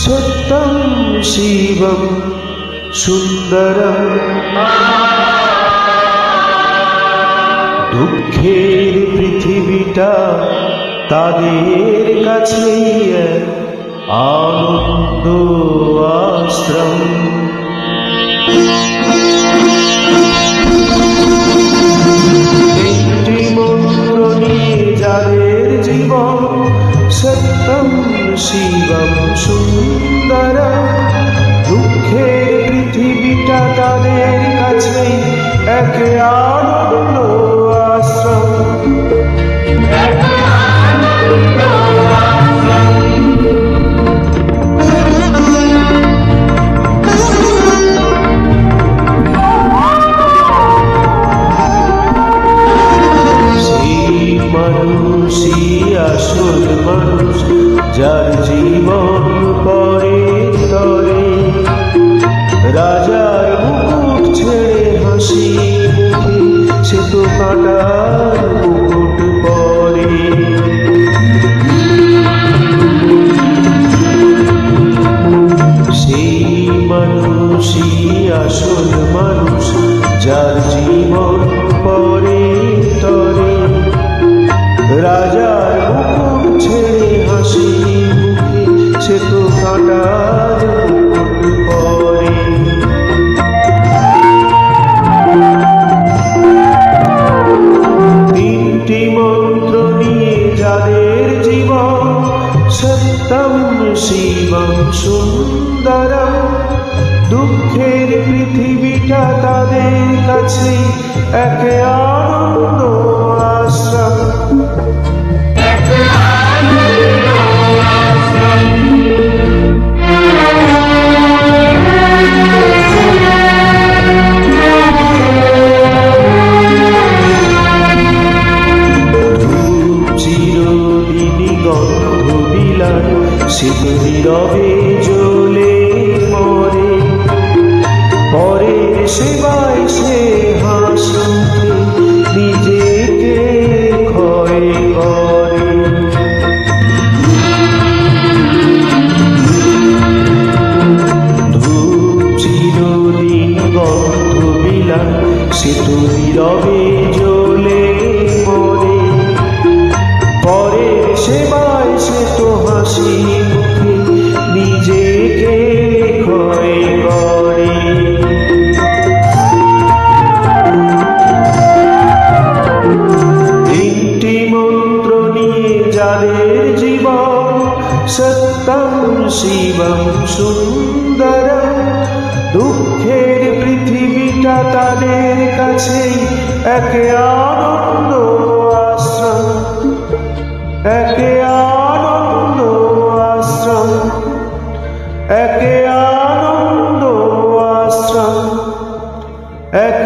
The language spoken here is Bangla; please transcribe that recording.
সত্যং শিবম সুন্দরম। দুঃখের পৃথিবীটা তাদের কাছে আনন্দ আশ্রম। একটি মন্ত্র নিয়ে যাদের জীবন, সত্যম শিবম সুন্দরম। দুঃখের পৃথিবীটা তাদের কাছে এক আনন্দ আশ্রম। মানুষই আসল মানুষ, যার জীবন পরে তরে রাজার মুকুট ছেড়ে হাসি মুখে সে তো কাঁটার মুকুট পরে। সেই মানুষই আসল মানুষ, যার জীবন পরে তরে রাজার মুকুট ছেড়ে হাসি মুখে সে তো কাঁটার মুকুট পরে। তিনটি মন্ত্র নিয়ে যাদের জীবন, সত্যম শিবম সুন্দরম। দুঃখের পৃথিবীটা তাদের কাছে এক আনন্দ আশ্রম। চিরদিনই গন্ধ বিলায় সে তো নীরবে জ্বলে মরে। পরের সেবায় সে হাসি নিজেকে ক্ষয় করে। ধূপ চিরদিন গন্ধ বিলায় সে তো নীরবে জ্বলে মরে। পরের সেবায় সে তো হাসি মুখে নিজেকে ক্ষয় করে। তিনটি মন্ত্র নিয়ে যাদের জীবন, সত্যম শিবম সুন্দরম। দুঃখের পৃথিবীটা তাদের কাছে এক আনন্দ আশ্রম, এক আনন্দ আশ্রম, এক আনন্দ আশ্রম, এক